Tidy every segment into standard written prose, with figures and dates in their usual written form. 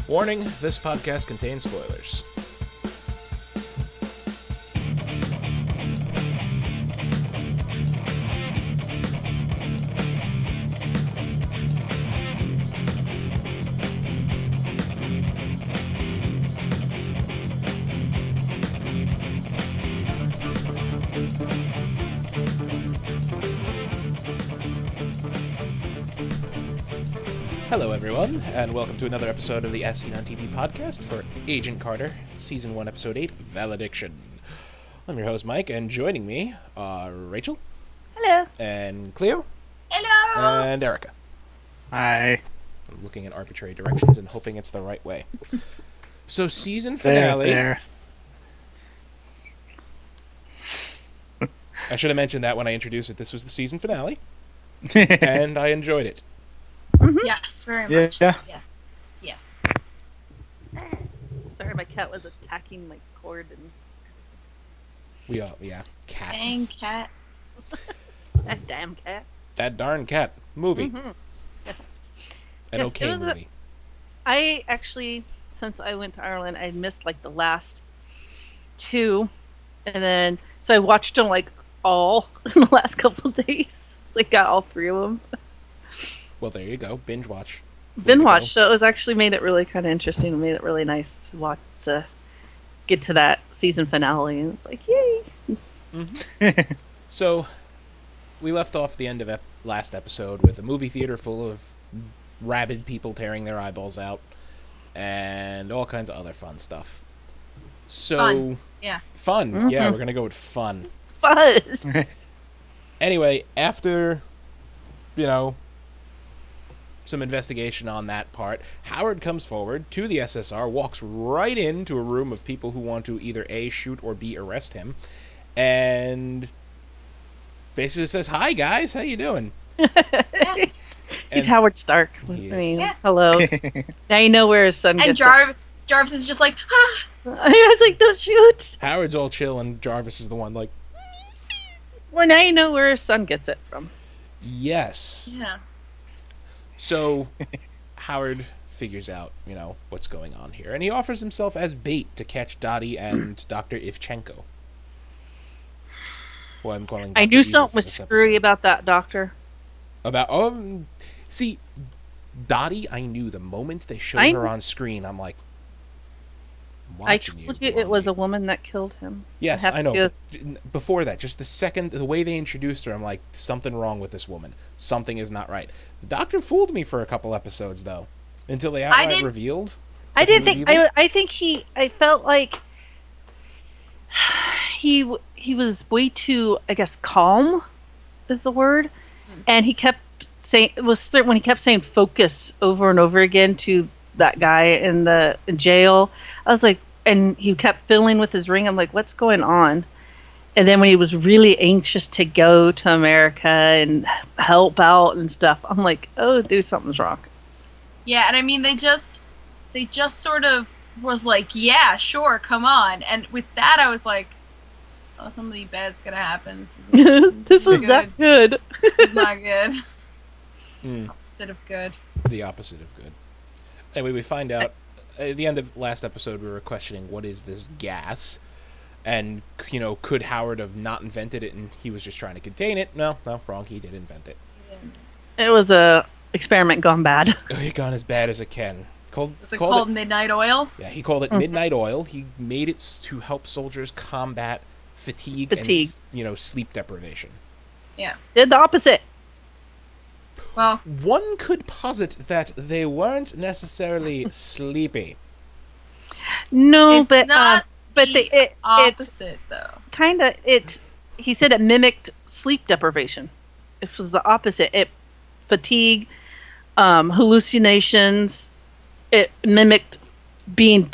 Warning, this podcast contains spoilers. Hello everyone, and welcome to another episode of the As Seen on TV podcast for Agent Carter, Season 1, Episode 8, Valediction. I'm your host, Mike, and joining me are Rachel. Hello. And Cleo. Hello. And Erica. Hi. I'm looking in arbitrary directions and hoping it's the right way. So, season finale. There. I should have mentioned that when I introduced it. This was the season finale, and I enjoyed it. Mm-hmm. Yes, very much. Yeah. Yes. Yes. Sorry, my cat was attacking my cord and Cats. Dang cat. that damn cat. That darn cat. Movie. Mm-hmm. Yes. An Yes, okay movie. I actually, since I went to Ireland, I missed like the last two, and then so I watched them like all in the last couple of days. So I got all three of them. Well, there you go. Binge watch. Binge watch. So it was actually made it really kind of interesting. It made it really nice to watch to get to that season finale, and it's like yay. Mm-hmm. So, we left off the end of last episode with a movie theater full of rabid people tearing their eyeballs out, and all kinds of other fun stuff. So, Fun. Yeah. Fun. Mm-hmm. Yeah, we're gonna go with fun. Fun. Anyway, after, some investigation on that part, Howard comes forward to the SSR, walks right into a room of people who want to either A, shoot, or B, arrest him, and basically says, "Hi, guys, how you doing?" Yeah. He's Howard Stark. I He is. mean, Yeah. hello. Now you know where his son And gets Jarvis is just like, ah. it. I was like, don't shoot. Howard's all chill, and Jarvis is the one like, Well, now you know where his son gets it from. yes. Yeah. So, Howard figures out, what's going on here, and he offers himself as bait to catch Dottie and Dr. Ivchenko. Well, I'm calling I Dr. knew Evil something for was this screwy episode. about that doctor. See, Dottie, I knew the moment they showed I- her on screen, I'm like, I'm I watching told you it was a woman that killed him. Yes, have I know. to But just- before that, just the way they introduced her, I'm like, something wrong with this woman. Something is not right. The doctor fooled me for a couple episodes, though, until they outright revealed. I that he didn't was think. evil. I think I felt like he was way too, I guess, calm is the word, and he kept saying when he kept saying focus over and over again to that guy in the jail. I was like, and he kept fiddling with his ring. I'm like, what's going on? And then when he was really anxious to go to America and help out and stuff, I'm like, oh, dude, something's wrong. Yeah, and I mean, they just sort of was like, yeah, sure, come on. And with that, I was like, something bad's gonna happen. This is not good. It's not good. Mm. Opposite of good. The opposite of good. Anyway, we find out at the end of last episode, we were questioning what is this gas, and could Howard have not invented it and he was just trying to contain it? No, wrong. He did invent it. It was a experiment gone bad. It gone as bad as it can. Is it called Midnight Oil? Yeah, he called it Midnight Oil. He made it to help soldiers combat fatigue. And sleep deprivation. Yeah. Did the opposite. Well, One could posit that they weren't necessarily sleepy. No, it's but not it opposite, though. kind of he said it mimicked sleep deprivation. It was the opposite. It fatigue, hallucinations. It mimicked being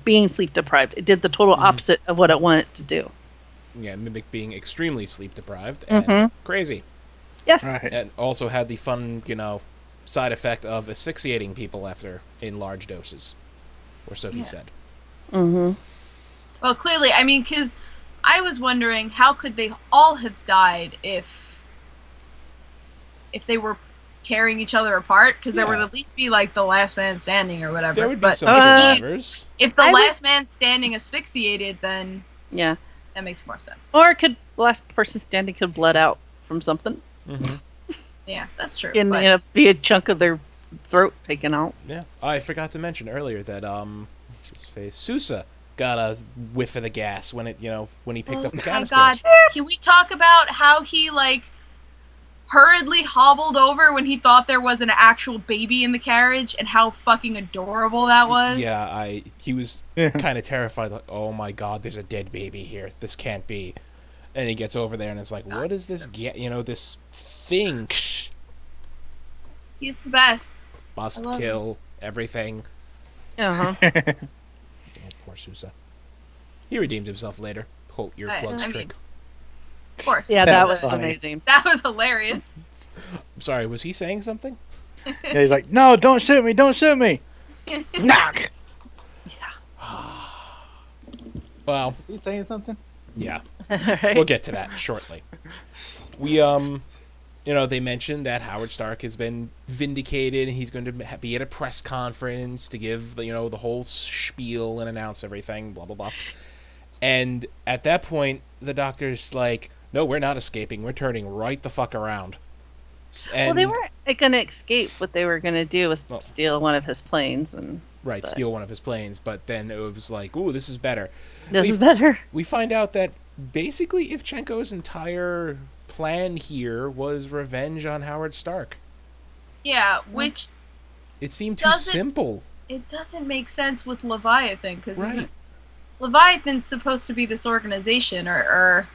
being sleep deprived. It did the total opposite of what it wanted to do. Yeah, mimic being extremely sleep deprived and crazy. Yes. Right. And also had the fun, side effect of asphyxiating people in large doses. Or so he said. Mm-hmm. Well, clearly, I mean, because I was wondering how could they all have died if they were tearing each other apart, because there Yeah. would at least be like the last man standing or whatever. There would be but some survivors. if the I would- last man standing asphyxiated, then Yeah. that makes more sense. Or the last person standing could bled out from something. Mm-hmm. Yeah, that's true. And but be a chunk of their throat taken out. Yeah. I forgot to mention earlier that what's his face? Sousa got a whiff of the gas when when he picked up the my canister. God, can we talk about how he like hurriedly hobbled over when he thought there was an actual baby in the carriage, and how fucking adorable that was? Yeah, he was kind of terrified, like, oh my God, there's a dead baby here. This can't be. And he gets over there and it's like, what is this? This thing He's the best. must I love kill everything. Uh-huh. Oh, poor Sousa. He redeemed himself later. Whole earplugs I mean- trick. Of course. Yeah, that That's was funny. amazing. That was hilarious. I'm sorry, was he saying something? Yeah, he's like, no, don't shoot me, don't shoot me. Knock. Well, Is he saying something? yeah. Right? We'll get to that shortly. We they mentioned that Howard Stark has been vindicated and he's going to be at a press conference to give the whole spiel and announce everything, blah blah blah. And at that point, the Doctor's like, "No, we're not escaping. We're turning right the fuck around." And, Well, they weren't going to escape. What they were going to do was Well- steal one of his planes, and right, but- steal one of his planes. But then it was like, "Ooh, this is better." this is better. We find out that basically Ivchenko's entire plan here was revenge on Howard Stark. Yeah, which It seemed too Doesn't- simple. it doesn't make sense with Leviathan, because Right. Leviathan's supposed to be this organization, or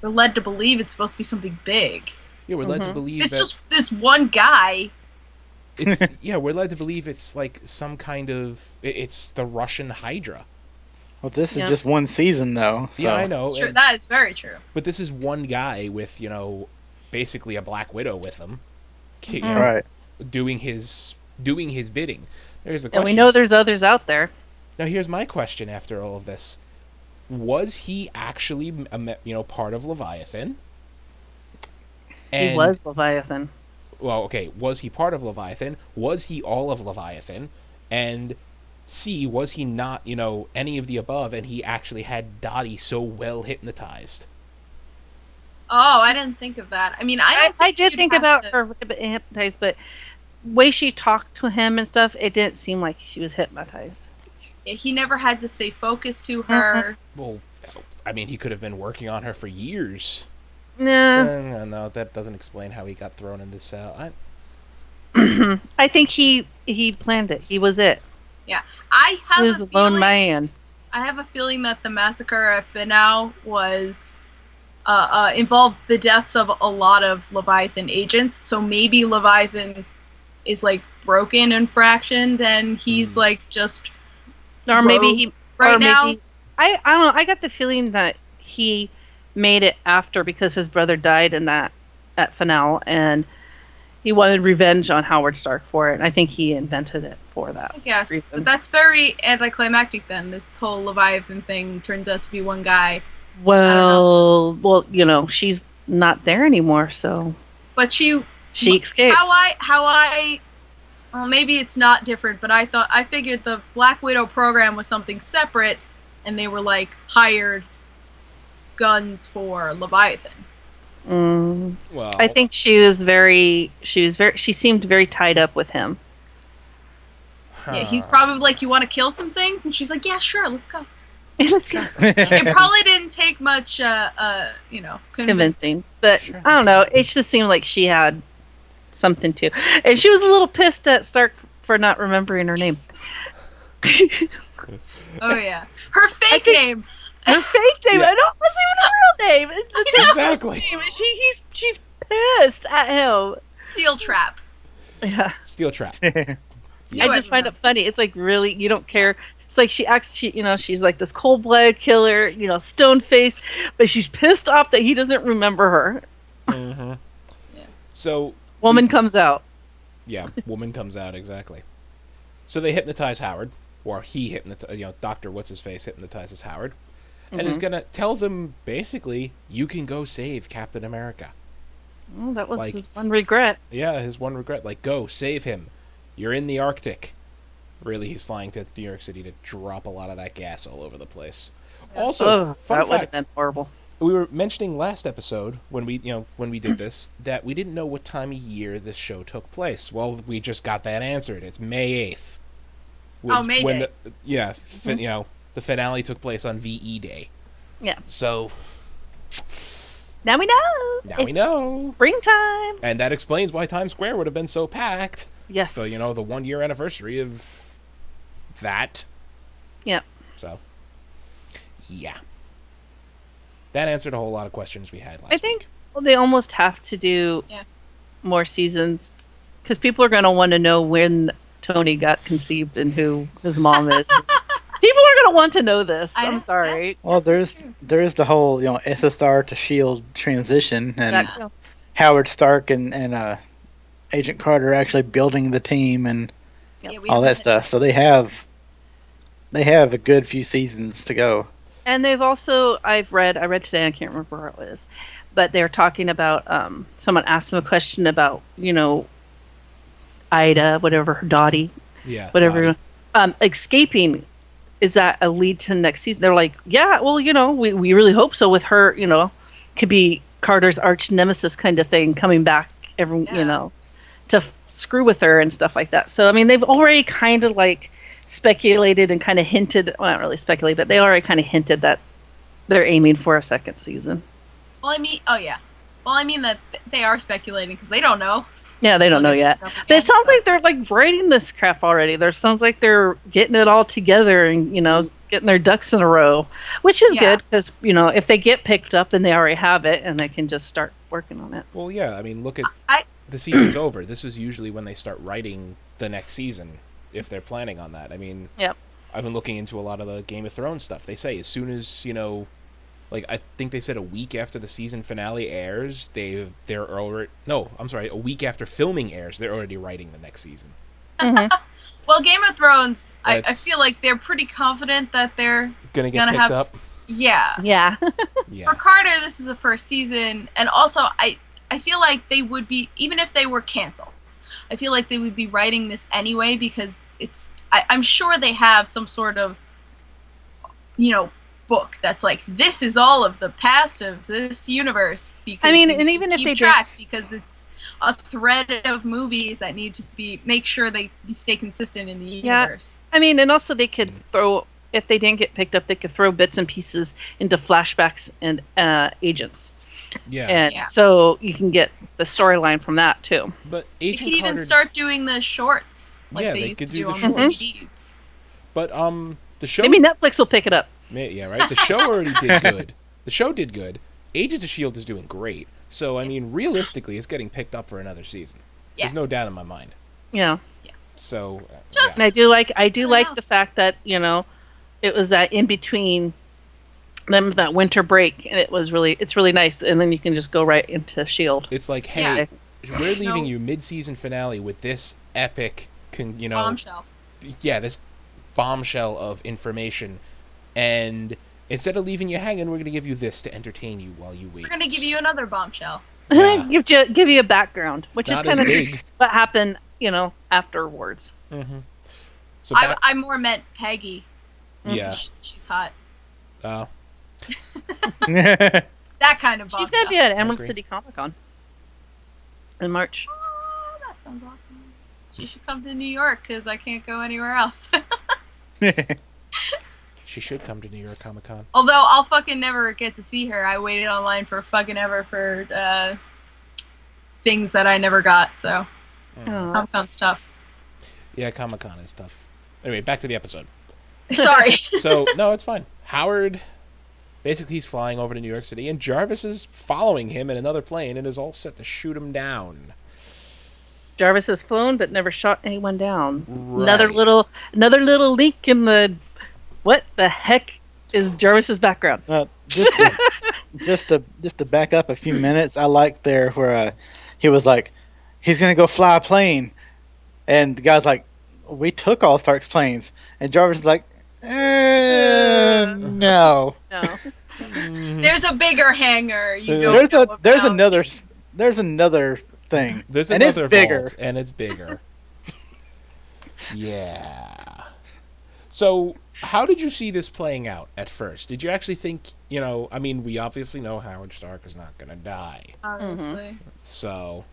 we're led to believe it's supposed to be something big. Yeah, we're led to Mhm. believe It's that just this one guy. it's we're led to believe it's like some kind of it's the Russian Hydra. Well, this is Yeah. just one season, though. So. Yeah, I know. It's true. and- That is very true. but this is one guy with, basically a Black Widow with him. Right. Doing his bidding. There's the And question. we know there's others out there. Now here's my question after all of this. Was he actually part of Leviathan? He was Leviathan. Well, okay, was he part of Leviathan? Was he all of Leviathan? And C, was he not, any of the above, and he actually had Dottie so well hypnotized? Oh, I didn't think of that. I mean, I did you'd think have about to- her hypnotized, but way she talked to him and stuff, it didn't seem like she was hypnotized. Yeah, he never had to say focus to her. Well, I mean, he could have been working on her for years. Nah, No, that doesn't explain how he got thrown in this cell. I think he planned it. He was it. I He have was a the lone feeling. man. I have a feeling that the massacre at Finau was involved the deaths of a lot of Leviathan agents. So maybe Leviathan is like broken and fractioned, and he's like just Or maybe rogue he right or now. maybe I don't know. I got the feeling that he made it after because his brother died in that at Finale, and he wanted revenge on Howard Stark for it. And I think he invented it for that. I guess, reason. but that's very anticlimactic. Then this whole Leviathan thing turns out to be one guy, Well, she's not there anymore, so but she escaped. how I well, maybe it's not different, but I figured the Black Widow program was something separate, and they were like hired guns for Leviathan. Well, I think she seemed very tied up with him. Yeah, he's probably like, you want to kill some things, and she's like, yeah, sure, let's go. Let's go. It probably didn't take much, Convincing, but Sure. I don't know. It just seemed like she had something too, and she was a little pissed at Stark for not remembering her name. Oh yeah, her fake think- name. Her fake name. Yeah. I don't. Wasn't even her real name. It's her Exactly. name. She's pissed at him. Steel Trap. Yeah. Steel trap. I Knew just find it funny. It's like, really, you don't care. It's like she acts. She's like this cold-blooded killer. Stone-faced, but she's pissed off that he doesn't remember her. Mm-hmm. Yeah. So Woman comes out. yeah, woman comes out exactly. So they hypnotize Howard, or he hypnotize. Doctor what's his face hypnotizes Howard, and is tells him basically, you can go save Captain America. Well, that was Like- his one regret. Yeah, his one regret. Like, go, save him. You're in the Arctic. Really, he's flying to New York City to drop a lot of that gas all over the place. Also, Ugh, fun that would have fact, been horrible. we were mentioning last episode when we did this that we didn't know what time of year this show took place. Well, we just got that answered. It's May 8th. Oh, May Day. The finale took place on VE Day. Yeah. So, Now we know. Now we know. Springtime. and that explains why Times Square would have been so packed. Yes. So, the 1 year anniversary of that. Yep. So, yeah. That answered a whole lot of questions we had last I think week. they almost have to do more seasons because people are going to want to know when Tony got conceived and who his mom is. People are going to want to know this. I'm sorry. Well, there's the whole SSR to Shield transition, and That too. Howard Stark and Agent Carter actually building the team and Yeah, we all haven't that stuff. So they have a good few seasons to go. And they've also, I read today, I can't remember where it was, but they're talking about, someone asked them a question about, Ida, whatever, her Dottie, Yeah. whatever, Dottie. escaping. Is that a lead to next season? They're like, yeah, well, we really hope so with her, could be Carter's arch nemesis kind of thing coming back to screw with her and stuff like that. So, I mean, they've already kind of speculated and kind of hinted, well, not really speculate, but they already kind of hinted that they're aiming for a second season. Well, I mean that they are speculating because they don't know. Yeah, they don't know yet. But it sounds like they're writing this crap already. There sounds like they're getting it all together and getting their ducks in a row, which is good because if they get picked up, then they already have it and they can just start working on it. Well, yeah. I mean, look at the season's over. This is usually when they start writing the next season, if they're planning on that. I mean, Yep. I've been looking into a lot of the Game of Thrones stuff. They say as soon as I think they said a week after the season finale airs, a week after filming airs, they're already writing the next season. Well, Game of Thrones, I feel like they're pretty confident that they're Gonna get picked have up. Yeah. Yeah. For Carter, this is the first season, and also I feel like they would be, even if they were canceled, I feel like they would be writing this anyway because I'm sure they have some sort of book that's this is all of the past of this universe, because I mean, and even if keep they track because it's a thread of movies that need to make sure they stay consistent in the universe. I mean, and also they could throw, if they didn't get picked up, they could throw bits and pieces into flashbacks and agents. Yeah. And so you can get the storyline from that too. But They Agent could even Carter, start doing the shorts Yeah, they they used could to do do the on shorts. DVDs. But the show. Maybe Netflix will pick it up. Yeah, right. The show already did good. The show did good. Agents of S.H.I.E.L.D. is doing great. So I mean, realistically, it's getting picked up for another season. Yeah. There's no doubt in my mind. Yeah. So. Just- And I do like the fact that, it was that in between them, that winter break, and it's really nice. And then you can just go right into S.H.I.E.L.D. It's like, hey, we're leaving you mid-season finale with this epic, Bombshell. Yeah, this bombshell of information, and instead of leaving you hanging, we're going to give you this to entertain you while you wait. We're going to give you another bombshell. Yeah. give you a background, which Not is kind as of big. what happened, afterwards. So I more meant Peggy. yeah. She's hot. Oh. That kind of bombshell. She's gonna be at Emerald agree. City Comic Con in March. Oh, that sounds awesome. She should come to New York because I can't go anywhere else. She should come to New York Comic Con. Although I'll fucking never get to see her. I waited online for fucking ever for things that I never got. So Comic Con's tough. Yeah, Comic Con is tough. Anyway, back to the episode. Sorry. So, no, it's fine. Howard, basically he's flying over to New York City, and Jarvis is following him in another plane and is all set to shoot him down. Jarvis has flown but never shot anyone down. Right. Another little leak in the. What the heck is Jarvis's background? Just to back up a few minutes, I like there where he was like, he's gonna go fly a plane, and the guy's like, we took all Stark's planes, and Jarvis is like, no. No. There's a bigger hangar. You don't know There's about. there's another thing. There's and another it's bigger. vault, and it's bigger. Yeah. So, how did you see this playing out at first? Did you actually think, I mean, we obviously know Howard Stark is not going to die. Obviously. So,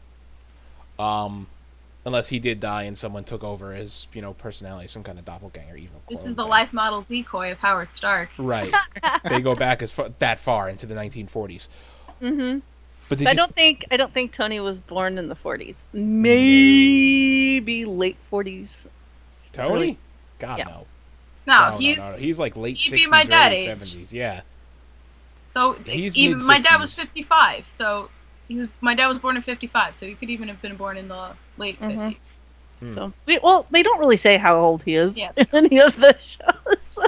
unless he did die and someone took over his, personality, some kind of doppelganger evil. This clone is the thing. life model decoy of Howard Stark. Right. They go back that far into the 1940s. Mm-hmm. But I don't think Tony was born in the 40s. Maybe late 40s. Tony? Really? God, Yeah. no. No, No. he's He's like late he'd 60s, be my dad early age. 70s. Yeah. so He's even my dad was mid-60s. 55. So my dad was born in 55. So he could even have been born in the late 50s. So, they don't really say how old he is Yeah. in any of the shows. So,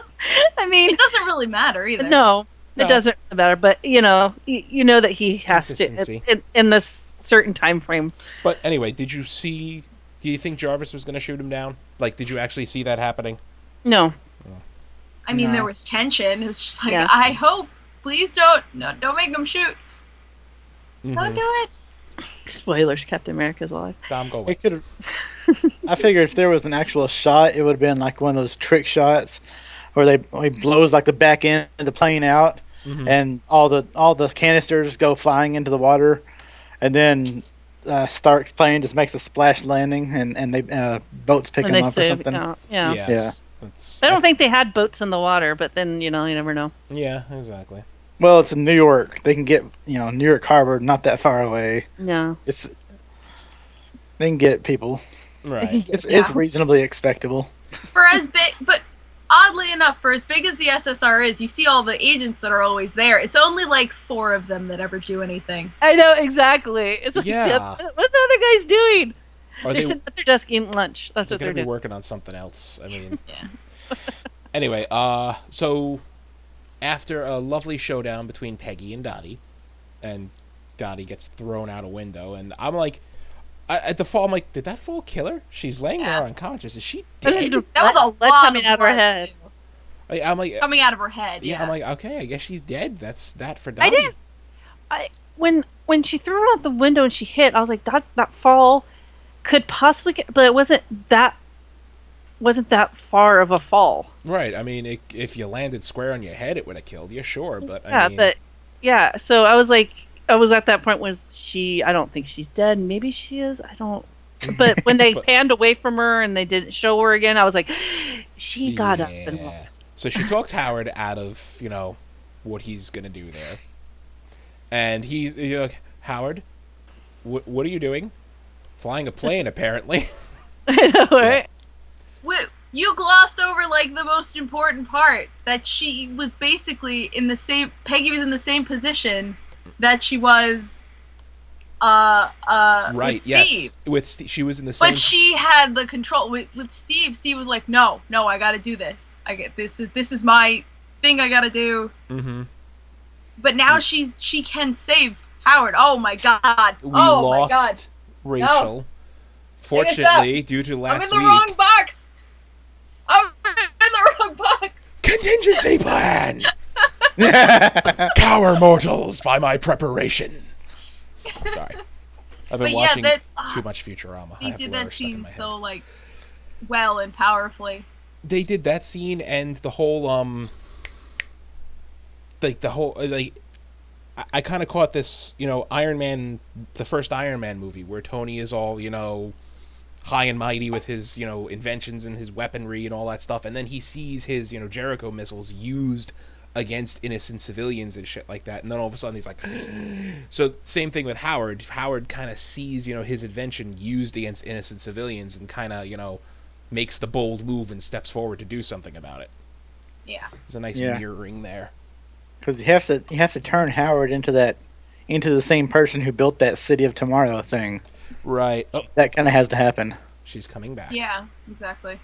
I mean, It doesn't really matter either. no, No. it doesn't matter. But you know that he has Consistency. to in this certain time frame. But anyway, do you think Jarvis was going to shoot him down? Like, did you actually see that happening? No, I mean, No. there was tension. It was just like, Yeah. I hope, please don't make him shoot. Mm-hmm. Don't do it. spoilers. Captain America's alive. Dom, go away. It could have. I figured if there was an actual shot, it would have been like one of those trick shots, where he blows like the back end of the plane out, and all the canisters go flying into the water, and then Stark's plane just makes a splash landing, and they boats pick When him they up or say, something. yeah. Yes. I don't think they had boats in the water, but then you never know. Yeah, exactly. Well, it's in New York. They can get New York Harbor, not that far away. No. They can get people. Right. It's reasonably expectable. For as big, but oddly enough, for as big as the SSR is, you see all the agents that are always there. It's only like 4 of them that ever do anything. I know exactly. It's like, Yeah. what are the other guys doing? Are They're they sitting at their desk eating lunch. That's they're what going they're to be doing. working on something else. I mean, Yeah. anyway, so after a lovely showdown between Peggy and Dottie, and Dottie gets thrown out a window, and I'm like, at the fall, I'm like, did that fall kill her? She's laying there Yeah. unconscious. Is she dead? That was a Blood lot coming of out of her blood, head. too. I'm like, Coming out of her head. yeah, Yeah. I'm like, okay, I guess she's dead. That's that for Dottie. When she threw her out the window and she hit, I was like, that fall could possibly get, but it wasn't that far of a fall. Right. I mean, if you landed square on your head, it would have killed you, sure. But Yeah, I mean, but yeah. So I was like, I was at that point. I don't think she's dead. Maybe she is. I don't. But when they panned away from her and they didn't show her again, I was like, she got up and yeah. left. So she talks Howard out of what he's gonna do there, and he's like, Howard, what are you doing? Flying a plane, apparently. I know, right? You glossed over like the most important part, that she was basically Peggy was in the same position that she was Right. with Steve. Yes. She was in the same. But she had the control with Steve. Steve was like, no, I gotta do this. This is my thing I gotta do. Mm-hmm. But now she can save Howard. Oh my god. We oh my god. lost Rachel. Fortunately, due to I'm last in the week. wrong box. I'm in the wrong box. Contingency plan. Cower mortals by my preparation. Sorry, I've been But watching yeah, too much Futurama. I He have did Laura that stuck in scene my head. so like well and powerfully. They did that scene and the whole I kind of caught this, Iron Man, the first Iron Man movie where Tony is all, high and mighty with his, inventions and his weaponry and all that stuff, and then he sees his, Jericho missiles used against innocent civilians and shit like that, and then all of a sudden he's like, so same thing with Howard. Howard kind of sees, his invention used against innocent civilians and kind of, makes the bold move and steps forward to do something about it. Yeah. There's a nice Yeah. mirroring there. Because you have to turn Howard into the same person who built that City of Tomorrow thing. Right. Oh, That kind of has to happen. she's coming back. Yeah, exactly.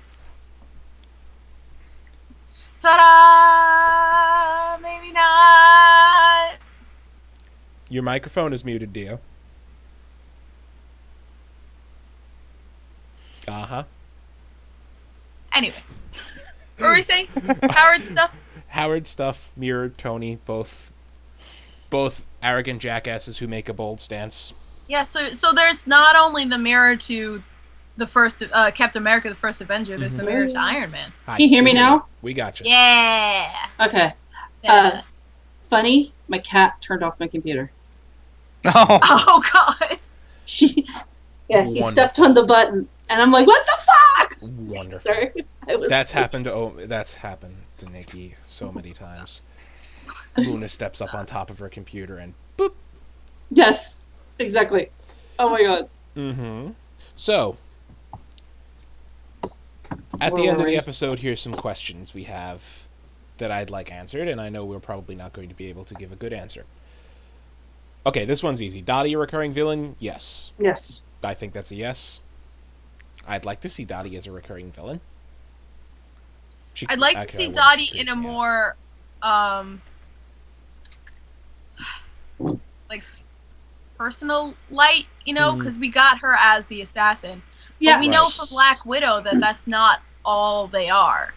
Ta-da! Maybe not. Your microphone is muted, Dio. Uh-huh. Anyway. What were we saying? Howard stuff? Howard stuff, Mirror, Tony, both arrogant jackasses who make a bold stance. Yeah, so there's not only the mirror to the first Captain America, the first Avenger. There's the mirror to Iron Man. Hi, Can you hear me we now? We got you. Yeah. Okay. Yeah. Funny, my cat turned off my computer. Oh, Oh God. He Wonderful. stepped on the button, and I'm like, what the fuck? Wonderful. Sorry. That's happened to Nikki so many times. Luna steps up on top of her computer and boop. Yes, exactly. Oh my god. Mm-hmm. So, at the end of the episode, here's some questions we have that I'd like answered, and I know we're probably not going to be able to give a good answer. Okay, this one's easy. Dottie a recurring villain? Yes. Yes. I think that's a yes. I'd like to see Dottie as a recurring villain. I'd like to see Dottie in a more like personal light, you know, because we got her as the assassin. Yeah. But we know from Black Widow that that's not all they are.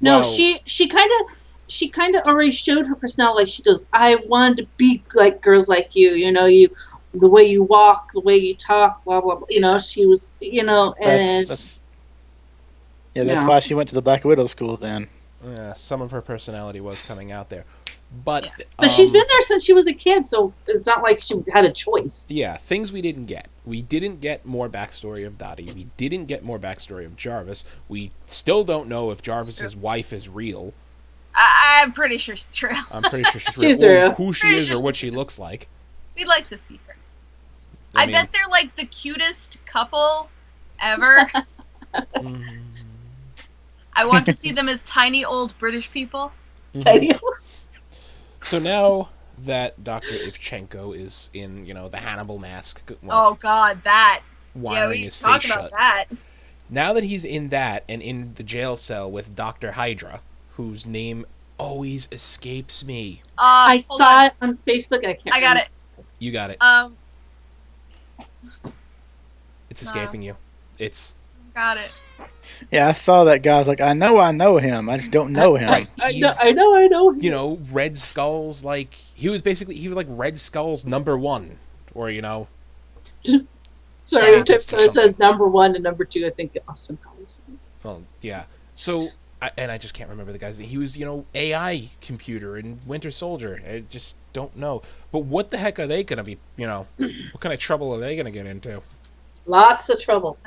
No, Well- she kind of already showed her personality. Like, she goes, I wanted to be like girls like you. You know, the way you walk, the way you talk, blah blah blah. You know, she was, you know, and that's why she went to the Black Widow school then. Yeah, some of her personality was coming out there. But she's been there since she was a kid, so it's not like she had a choice. Yeah, things we didn't get. We didn't get more backstory of Dottie. We didn't get more backstory of Jarvis. We still don't know if Jarvis's wife is real. I'm pretty sure she's true. I'm pretty sure she's She's real. Or real. who she Pretty is sure or what she's she looks like. We'd like to see her. I mean, bet they're like the cutest couple ever. I want to see them as tiny old British people. Tiny. So now that Dr. Ivchenko is in, the Hannibal mask, Oh God, that. Yeah, wiring we his talk face about shut. that. Now that he's in that and in the jail cell with Dr. Hydra, whose name always escapes me. I Hold saw on. it on Facebook. I can't. I got it. You got it. It's escaping you. It's Got it. Yeah, I saw that guy. I was like, I know him. I just don't know him. right. I He's, know. Red Skull's like he was like Red Skull's number one, or Sorry, scientist or it says something. number 1 and number 2. I think Austin Powers. Well, yeah. So I just can't remember the guy's name. He was AI computer in Winter Soldier. I just don't know. But what the heck are they gonna be? What kind of trouble are they gonna get into? Lots of trouble.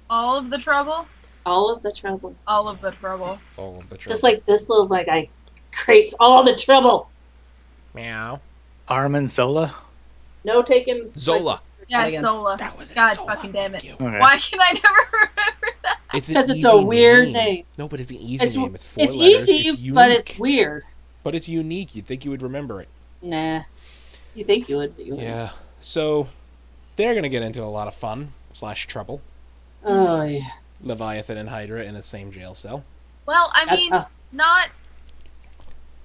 All of the trouble. All of the trouble. All of the trouble. All of the trouble. Just like this little guy creates all the trouble. Meow. Armin Zola. No taking Zola. Yeah, Again. Zola. That was it. God Zola. fucking damn it. Thank you. Okay. Why can I never remember that? It's an 'Cause it's easy a weird name. No, but it's an easy name. It's 4 It's letters. easy, It's unique. but it's weird. But it's unique. You'd think you would remember it. Nah. You think you would, but you wouldn't. Yeah. So they're gonna get into a lot of fun / trouble. Oh, yeah. Leviathan and Hydra in the same jail cell. Well, I That's mean, how- not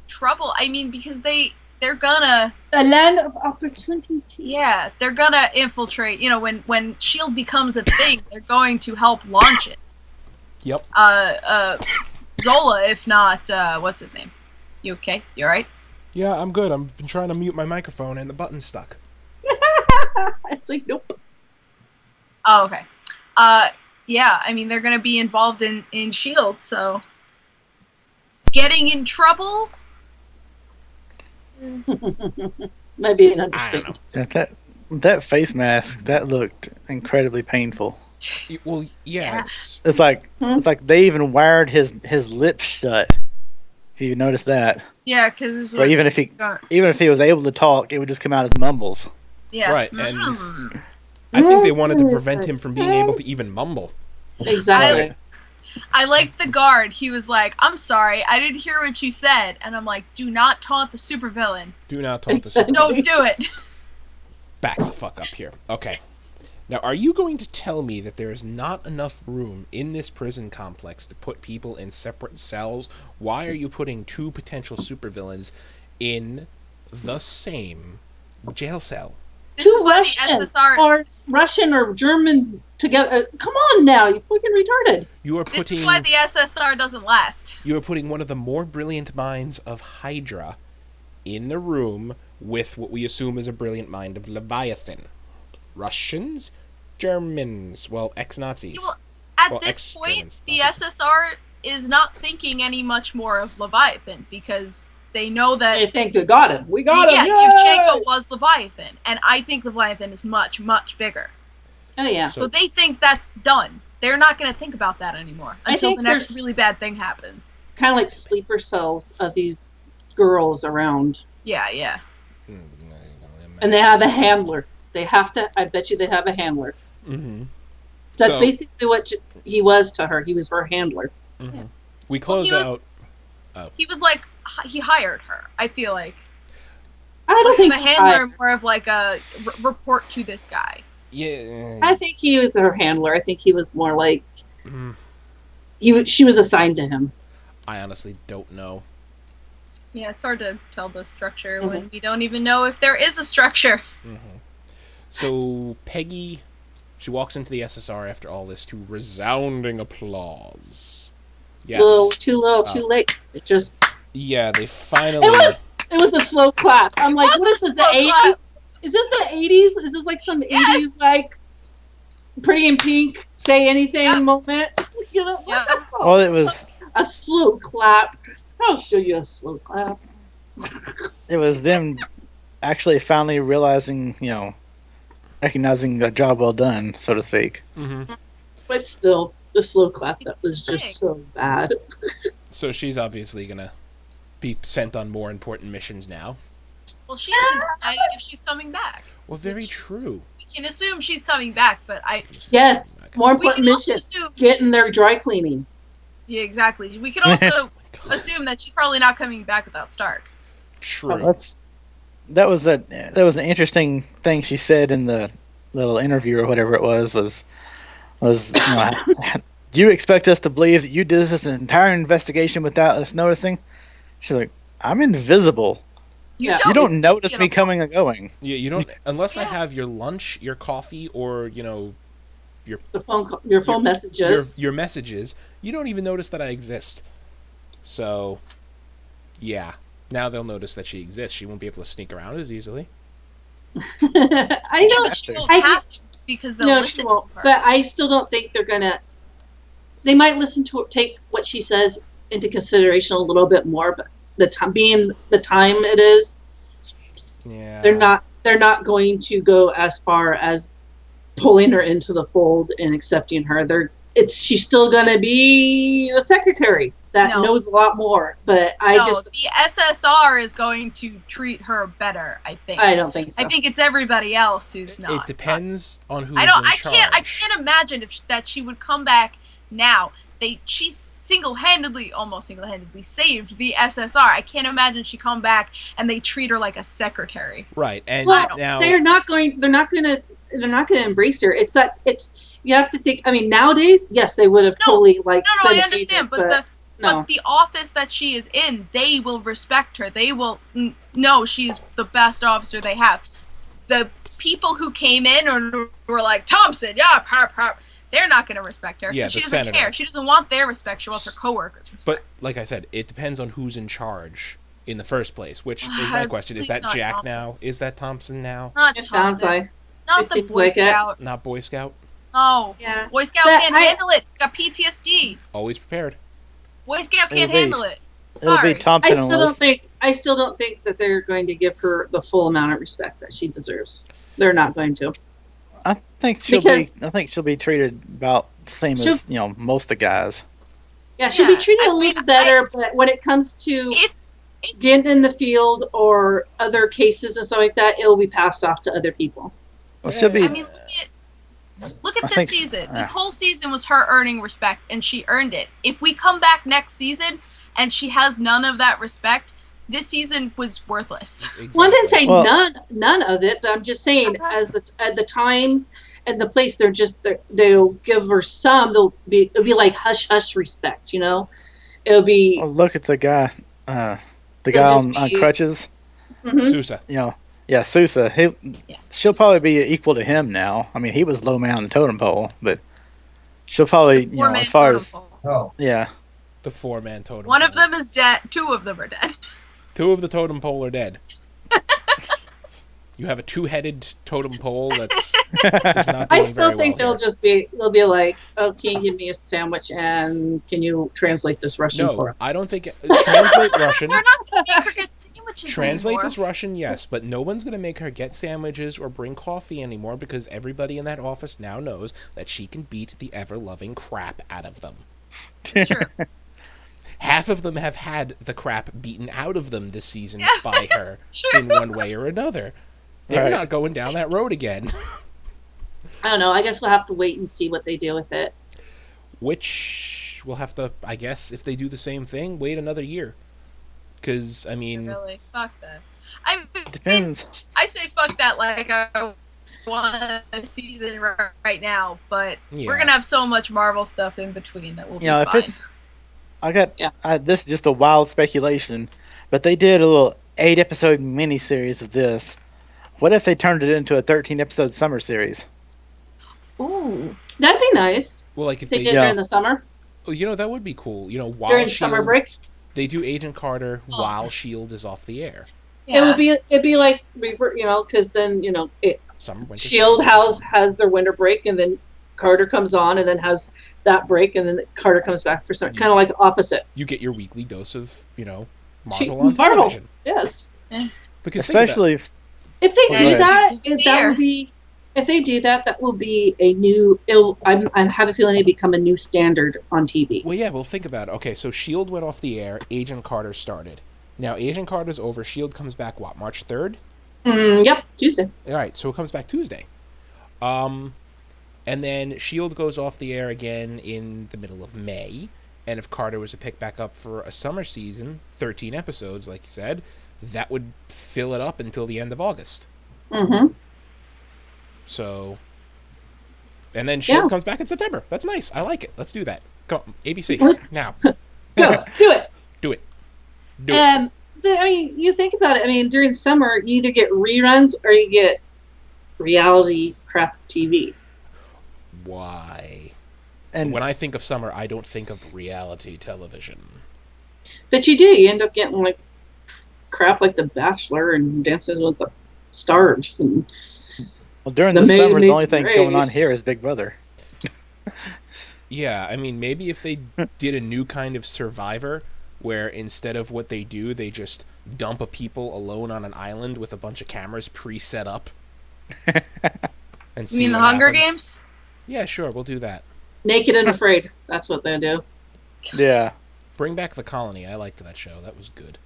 trouble. I mean, because they're gonna, A land of opportunity. yeah, they're gonna infiltrate. When Shield becomes a thing, they're going to help launch it. Yep. Zola, if not, what's his name? You okay? You alright? Yeah, I'm good. I've been trying to mute my microphone and the button's stuck. It's like, nope. Oh, okay. Yeah, I mean, they're gonna be involved in Shield, so getting in trouble. Might be an I don't know. understatement. That face mask that looked incredibly painful. Well, yeah. Yeah. It's like they even wired his lips shut. If you notice that, Yeah, because so even if he was able to talk, it would just come out as mumbles. yeah, Right, and I think they wanted to prevent him from being able to even mumble. Exactly. I liked the guard. He was like, "I'm sorry, I didn't hear what you said," and I'm like, "Do not taunt the supervillain. Do not talk Exactly. to Don't do it." Back the fuck up here. Okay. Now, are you going to tell me that there is not enough room in this prison complex to put people in separate cells? Why are you putting 2 potential supervillains in the same jail cell? This is Two why Russian the SSR. or Russian or German together. Come on now, you fucking retarded. You are This putting is why the SSR doesn't last. you are putting one of the more brilliant minds of Hydra in the room with what we assume is a brilliant mind of Leviathan. Russians, Germans, well, ex-Nazis. Well, at Well, this point, ex-Germans, the Nazis. SSR is not thinking any much more of Leviathan because they know that I think we got him. We got him. yeah, Yay! Yevchenko was Leviathan, and I think Leviathan is much, much bigger. Oh yeah. So they think that's done. They're not going to think about that anymore until think the next there's- really bad thing happens. Kind of like sleeper cells of these girls around, Yeah. and they have a handler. They have to. I bet you they have a handler. Mm-hmm. That's So- basically what he was to her. He was her handler. Mm-hmm. We close he was- out. He was like, he hired her, I feel like. I don't Less of think a handler, more of like a report to this guy. Yeah. I think he was her handler. I think he was more like Mm, she was assigned to him. I honestly don't know. Yeah, it's hard to tell the structure Mm-hmm. when we don't even know if there is a structure. Mm-hmm. So Peggy, she walks into the SSR after all this to resounding applause. Yes. Too little, too late. It just Yeah, they finally. it was a slow clap. I'm like, was what a is this? The slow 80s? clap. Is this the 80s? Is this like some Yes. 80s like Pretty in Pink say anything Yeah. moment? You know? Yeah. Well, it was A slow clap. I'll show you a slow clap. them actually finally realizing, recognizing a job well done, so to speak. Mm-hmm. But still, the slow clap that was just so bad. So she's obviously gonna be sent on more important missions now. Well, she hasn't decided if she's coming back. Well, very true. We can assume she's coming back, but Yes, more we important can also mission. assume. Getting their dry cleaning. Yeah, exactly. We can also assume that she's probably not coming back without Stark. True. That was an interesting thing she said in the little interview or whatever it was do you expect us to believe that you did this entire investigation without us noticing? She's like, I'm invisible. Yeah. You don't notice you me know, coming and going. Yeah, you don't unless I Yeah. have your lunch, your coffee, or Your phone messages. your messages. You don't even notice that I exist. So, yeah. Now they'll notice that she exists. She won't be able to sneak around as easily. I Yeah, don't. but she won't I- have to because they'll No, listen she won't. to her. But I still don't think they're gonna. They might listen to take what she says into consideration a little bit more. But the time it is, Yeah. they're not going to go as far as pulling her into the fold and accepting her. She's still gonna be a secretary that No. knows a lot more. But the SSR is going to treat her better. I think. I don't think so. I think it's everybody else who's not. It depends on who's I don't. in I charge. can't. I can't imagine that she would come back now. She almost single-handedly saved the SSR. I can't imagine she come back and they treat her like a secretary. Right, and Well, now they're not going to embrace her. You have to think. I mean, nowadays, yes, they would have totally like. No, I been understand, hated, but no. the office that she is in, they will respect her. They will know she's the best officer they have. The people who came in or were like Thompson, yeah, they're not going to respect her. Yeah, she the doesn't senator. care. She doesn't want their respect. She wants her coworkers' respect. But like I said, it depends on who's in charge in the first place. Which is my question: is Please that not Jack Thompson. now? Is that Thompson now? Not It Thompson. sounds like. Not it the seems Boy like it. Scout. Not Boy Scout. No. Yeah. Boy Scout But can't I- handle it. It's got PTSD. Always prepared. Boy Scout It'll can't be- handle it. It'll Sorry. be Thompson and Willis. I still don't think that they're going to give her the full amount of respect that she deserves. They're not going to. I think Because- she'll be treated about the same as most of the guys. Yeah, she'll be Yeah, treated I a mean, little better, but when it comes to If getting in the field or other cases and stuff like that, it will be passed off to other people. Well, she'll be. I mean, look at I this think- season. This whole season was her earning respect, and she earned it. If we come back next season and she has none of that respect, this season was worthless. Exactly. Well, I didn't say Well- none of it, but I'm just saying Okay. as the times and the place, they'll give her some. It'll be like hush hush respect, It'll be Well, look at the guy. The They'll guy just on be- crutches. mhm. Sousa. Yeah, Sousa. Yeah. She'll probably be equal to him now. I mean, he was low man on the totem pole, but she'll probably, Four-man as far as totem pole. The 4-man totem. One of pole. them is dead. Two of them are dead. 2 of the totem pole are dead. You have a two-headed totem pole that's just not doing I still very think well they'll be like, oh, can you give me a sandwich and can you translate this Russian for No, us? I don't think translate Russian. We're not going to make her get sandwiches Translate anymore. this Russian, yes, but no one's going to make her get sandwiches or bring coffee anymore because everybody in that office now knows that she can beat the ever-loving crap out of them. Sure. Half of them have had the crap beaten out of them this season Yeah, by her it's true. in one way or another. They're Right. not going down that road again. I don't know. I guess we'll have to wait and see what they do with it. Which we'll have to, I guess, if they do the same thing, wait another year. Because, I mean... Really, fuck that. I mean, Depends. I say fuck that like I want a season right now, but Yeah. we're gonna have so much Marvel stuff in between that will be If fine. this is just a wild speculation, but they did a little 8-episode miniseries of this. What if they turned it into a 13-episode summer series? Ooh, that'd be nice. Well, like, if They they... did Yeah. during the summer, Oh, that would be cool. While during S.H.I.E.L.D. summer break. They do Agent Carter Oh. while S.H.I.E.L.D. is off the air. Yeah. It'd be like revert, because then Summer, winter... Shield has their winter break, and then Carter comes on, and then has that break, and then Carter comes back for some kind of like opposite. You get your weekly dose of, Marvel She- on Marvel. television. Yes, Because think about it. Especially if they Well, do right. that, It's that here. would be. If they do that, that will be a new. I have a feeling it become a new standard on TV. Well, yeah, well, think about it. Okay, so S.H.I.E.L.D. went off the air, Agent Carter started. Now, Agent Carter's over, S.H.I.E.L.D. comes back, what, March 3rd? Yep, Tuesday. All right, so it comes back Tuesday. And then S.H.I.E.L.D. goes off the air again in the middle of May. And if Carter was to pick back up for a summer season, 13 episodes, like you said, that would fill it up until the end of August. Mm-hmm. So, and then S.H.I.E.L.D. Yeah. comes back in September. That's nice. I like it. Let's do that. Go, ABC, now. Go do it. Do it. Do it. But, I mean, you think about it. I mean, during summer, you either get reruns or you get reality crap TV. Why? and When I think of summer, I don't think of reality television. But you do. You end up getting like crap like The Bachelor and Dances with the Stars and during The the summer, the Amazing only thing going on Race. here is Big Brother. Yeah, I mean, maybe if they did a new kind of Survivor, where instead of what they do, they just dump a people alone on an island with a bunch of cameras pre-set up. And You see mean the what Hunger happens. Games? Yeah, sure, we'll do that. Naked and Afraid. That's what they do. Yeah. Bring back The Colony. I liked that show. That was good.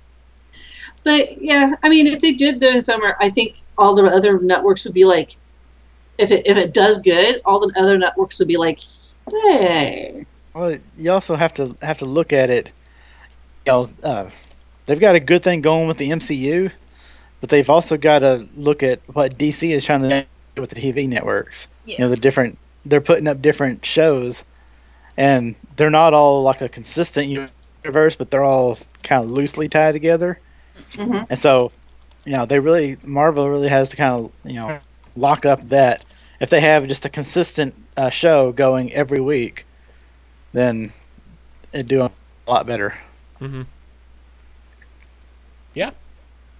But yeah, I mean, if they did during summer, I think all the other networks would be like, if it does good, all the other networks would be like, hey. Well, you also have to look at it. They've got a good thing going with the MCU, but they've also got to look at what DC is trying to do with the TV networks. Yeah. They're putting up different shows, and they're not all like a consistent universe, but they're all kind of loosely tied together. Mm-hmm. And so, Marvel really has to kind of, lock up that if they have just a consistent show going every week, then it'd do a lot better. Mm-hmm. Yeah.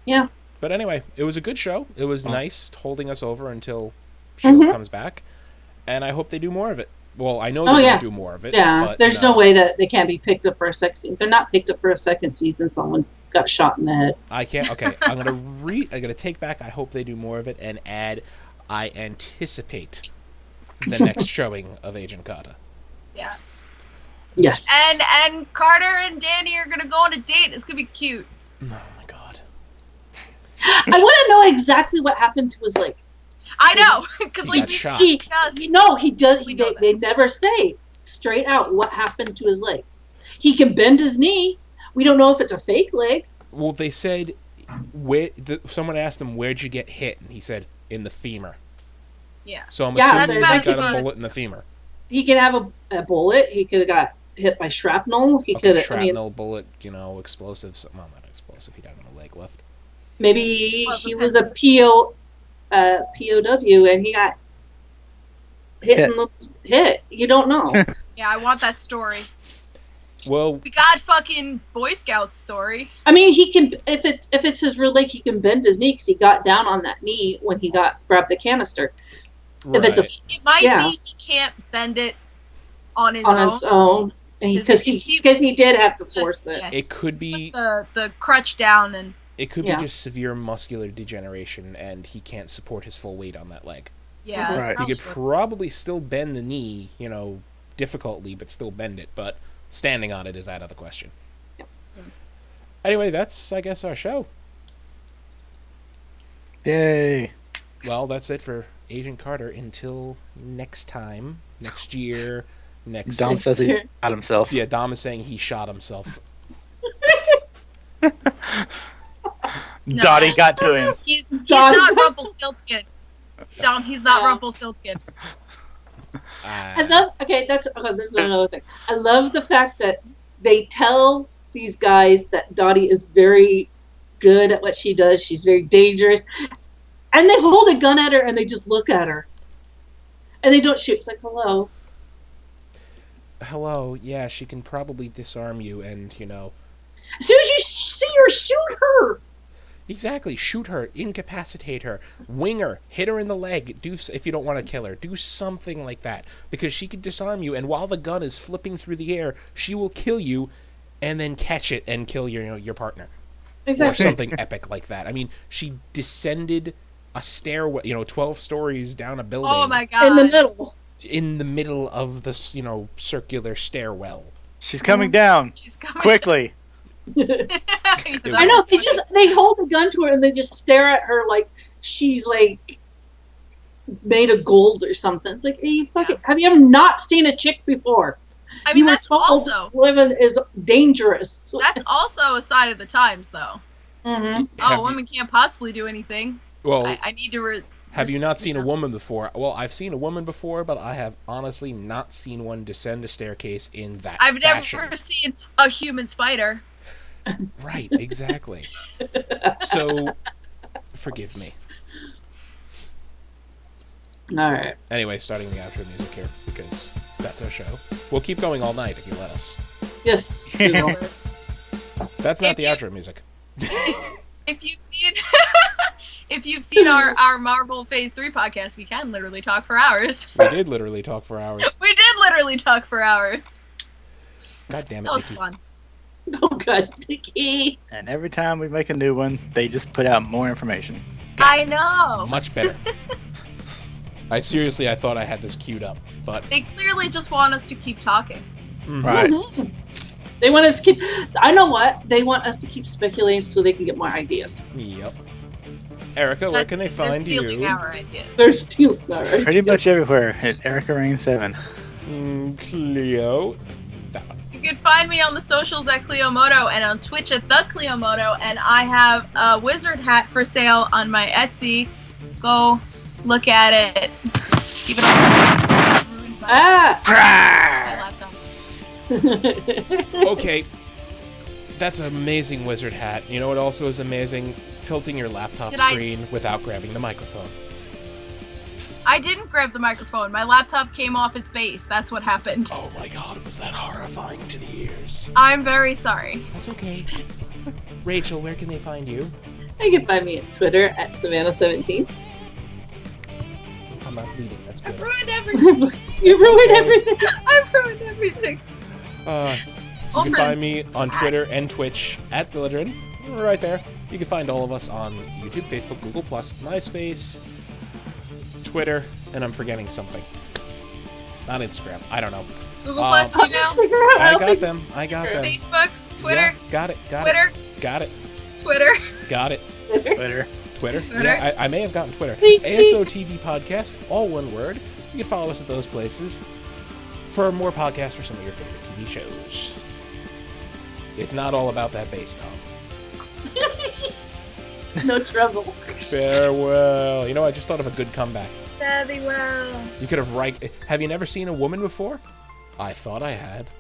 Yeah. But anyway, it was a good show. It was nice holding us over until S.H.I.E.L.D. comes back. And I hope they do more of it. Well, I know they're going to do more of it. Yeah, but, there's no way that they can't be picked up for a second season. They're not picked up for a second season. Someone got shot in the head. I can't. Okay, I'm gonna take back. I hope they do more of it and add. I anticipate the next showing of Agent Carter. Yes. Yes. And Carter and Danny are gonna go on a date. It's gonna be cute. Oh my god. I want to know exactly what happened to his leg. I know, because He like got shot. He does. We know that. They never say straight out what happened to his leg. He can bend his knee. We don't know if it's a fake leg. Well, they said someone asked him where'd you get hit, and he said in the femur. Yeah. So I'm Yeah, assuming that's he about got as- a bullet in the femur. He can have a bullet. He could have got hit by shrapnel. He A could. shrapnel bullet, explosive. Well, not explosive. He died on a leg lift. Maybe Well, he depends. was a POW and he got hit. You don't know. Yeah, I want that story. Well, We got fucking Boy Scout story. I mean, he can if it's his real leg, he can bend his knee because he got down on that knee when he grabbed the canister. right. If it's It might Yeah. be he can't bend it on his on own. its own, because he did have to force it. Yeah. It could be Put the crutch down and it could Yeah. be just severe muscular degeneration, and he can't support his full weight on that leg. yeah, that's Right. He probably could what- probably still bend the knee, difficultly, but still bend it. But standing on it is out of the question. Yep. Anyway, that's, I guess, our show. Yay. Well, that's it for Agent Carter until next time, next year, next... Dom says he shot himself. Yeah, Dom is saying he shot himself. No. Dottie got to him. He's Dom- not Rumpelstiltskin. Dom, he's not Yeah. Rumpelstiltskin. I love. Okay, this is another thing. I love the fact that they tell these guys that Dottie is very good at what she does. She's very dangerous, and they hold a gun at her and they just look at her, and they don't shoot. It's like, hello. Hello, yeah, she can probably disarm you, and, As soon as you see her, shoot her. Exactly. Shoot her, incapacitate her, wing her, hit her in the leg. If you don't want to kill her, do something like that, because she could disarm you, and while the gun is flipping through the air, she will kill you, and then catch it and kill your partner, or Exactly. something epic like that. I mean, she descended a stairway, 12 stories down a building. Oh my god. In the middle. In the middle of this, circular stairwell. She's coming down She's coming. quickly. I know. They hold the gun to her and they just stare at her like she's like made of gold or something. It's like, are you fucking? Have you ever not seen a chick before? I mean, You were that's told also this living is dangerous. a sign of the times, though. Mm-hmm. Have Oh, women can't possibly do anything. Well, I need to. have you not seen a woman before? Well, I've seen a woman before, but I have honestly not seen one descend a staircase in that I've fashion. never seen a human spider. Right, exactly. So, forgive me. All right. Anyway, starting the outro music here, because that's our show. We'll keep going all night if you let us. Yes. That's not If the you- outro music. If you've seen, if you've seen our Marvel Phase 3 podcast, we can literally talk for hours. We did literally talk for hours. We did literally talk for hours. God damn it, That was Nikki. fun. Oh God, Nikki. And every time we make a new one, they just put out more information. I know. Much better. I thought I had this queued up, but They clearly just want us to keep talking. Right. Mhm. They want us to keep. I know what they want us to keep speculating so they can get more ideas. yep. Erica, where can they They're find stealing you? our ideas. They're still all right. Pretty much everywhere at Erica Rain 7. Cleo. That one. You can find me on the socials at Cleomoto and on Twitch at the Cleomoto, and I have a wizard hat for sale on my Etsy. Go look at it. Keep it on. Ruined by my laptop. Okay. That's an amazing wizard hat. You know what also is amazing? Tilting your laptop Did I- screen without grabbing the microphone. I didn't grab the microphone. My laptop came off its base. That's what happened. Oh my god, was that horrifying to the ears? I'm very sorry. That's okay. Rachel, where can they find you? You can find me at Twitter at Savannah17. I'm not bleeding, that's I've good. ruined everything. You ruined okay. everything. I've ruined everything. You can find me on Twitter and Twitch at Villadrin. Right there. You can find all of us on YouTube, Facebook, Google+, MySpace, Twitter, and I'm forgetting something. Not Instagram. I don't know. Google Plus, On Gmail, Instagram. I don't got think- them. I got them. Facebook, Twitter, Yeah, got it. Got Twitter, it. Got it. Twitter. Got it. Twitter. Twitter. Twitter. Twitter. Yeah, I may have gotten Twitter. Beep, ASO TV Podcast, all one word. You can follow us at those places for more podcasts for some of your favorite TV shows. It's not all about that bass, Tom. No trouble. Farewell. You know, I just thought of a good comeback. Very well. You could have you never seen a woman before? I thought I had.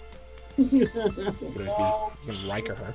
You could always be, you can Riker her.